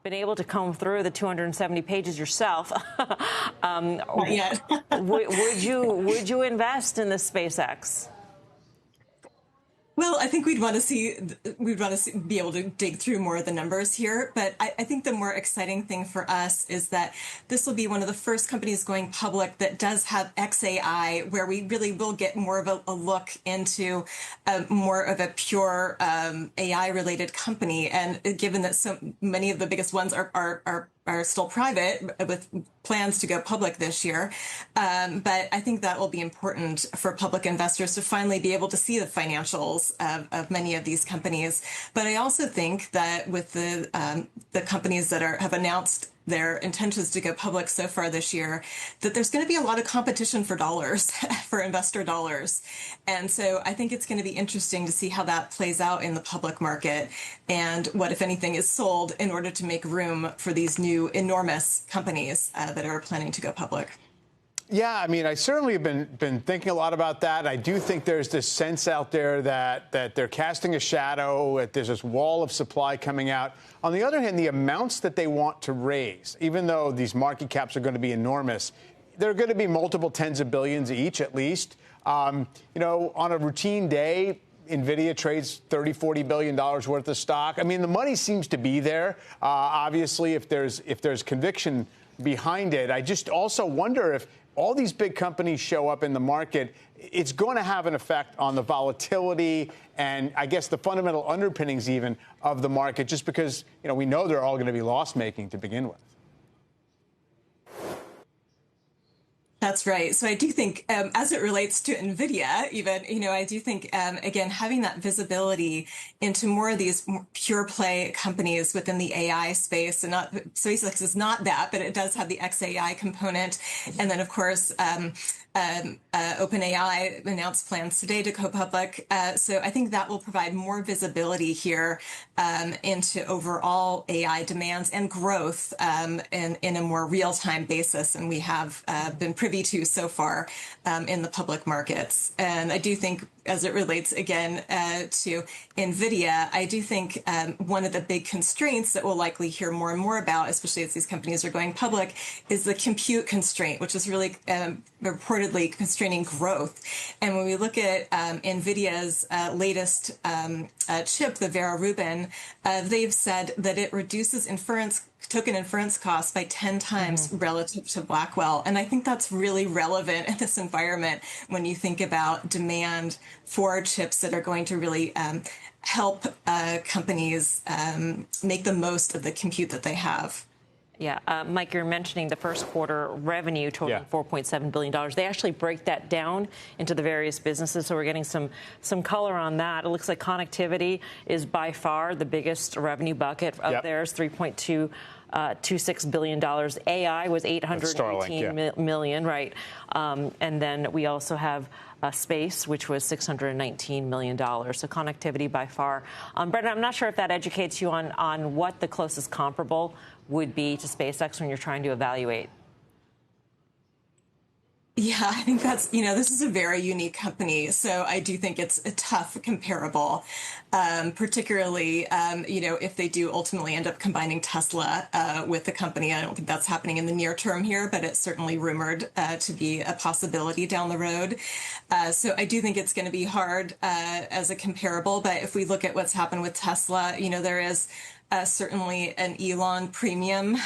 been able to comb through the 270 pages yourself. Not yet. would you invest in this SpaceX? Well, I think we'd want to be able to dig through more of the numbers here. But I think the more exciting thing for us is that this will be one of the first companies going public that does have XAI, where we really will get more of a look into more of a pure AI related company. And given that so many of the biggest ones are still private with plans to go public this year. But I think that will be important for public investors to finally be able to see the financials of many of these companies. But I also think that with the companies that have announced their intentions to go public so far this year, that there's going to be a lot of competition for dollars, for investor dollars. And so I think it's going to be interesting to see how that plays out in the public market and what, if anything, is sold in order to make room for these new enormous companies that are planning to go public. Yeah, I mean, I certainly have been thinking a lot about that. I do think there's this sense out there that they're casting a shadow, that there's this wall of supply coming out. On the other hand, the amounts that they want to raise, even though these market caps are going to be enormous, they're going to be multiple tens of billions each, at least. You know, on a routine day, Nvidia trades $30–40 billion worth of stock. I mean, the money seems to be there. Obviously, if there's conviction behind it, I just also wonder if all these big companies show up in the market, it's going to have an effect on the volatility and I guess the fundamental underpinnings even of the market, just because, you know, we know they're all going to be loss-making to begin with. That's right. So I do think, as it relates to Nvidia, even, you know, I do think, again, having that visibility into more of these pure play companies within the AI space, and not SpaceX is not that, but it does have the XAI component. And then, of course, OpenAI announced plans today to go public. So I think that will provide more visibility here into overall AI demands and growth in a more real-time basis. And we have been privy to so far in the public markets. And I do think, as it relates again to Nvidia, I do think one of the big constraints that we'll likely hear more and more about, especially as these companies are going public, is the compute constraint, which is really reportedly constraining growth. And when we look at Nvidia's latest chip, the Vera Rubin, they've said that it reduces token inference costs by 10 times relative to Blackwell. And I think that's really relevant in this environment when you think about demand for chips that are going to really help companies make the most of the compute that they have. Yeah, Mike, you're mentioning the first quarter revenue totaling $4.7 billion. They actually break that down into the various businesses, so we're getting some color on that. It looks like connectivity is by far the biggest revenue bucket of theirs, $3.26 billion. AI was $818 million, right? And then we also have space, which was $619 million. So connectivity by far. Brenda, I'm not sure if that educates you on what the closest comparable would be to SpaceX when you're trying to evaluate. Yeah, I think that's, this is a very unique company. So I do think it's a tough comparable, particularly, if they do ultimately end up combining Tesla with the company. I don't think that's happening in the near term here, but it's certainly rumored to be a possibility down the road. So I do think it's going to be hard as a comparable. But if we look at what's happened with Tesla, there is certainly an Elon premium,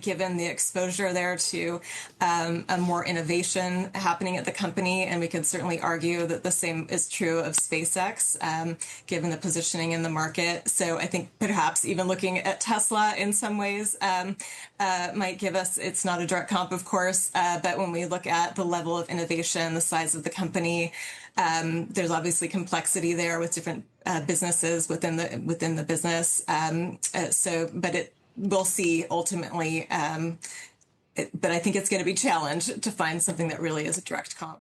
given the exposure there to a more innovation happening at the company. And we could certainly argue that the same is true of SpaceX, given the positioning in the market. So I think perhaps even looking at Tesla in some ways might give us, it's not a direct comp, of course, but when we look at the level of innovation, the size of the company, there's obviously complexity there with different businesses within the business. But we'll see ultimately. But I think it's going to be challenged to find something that really is a direct comp.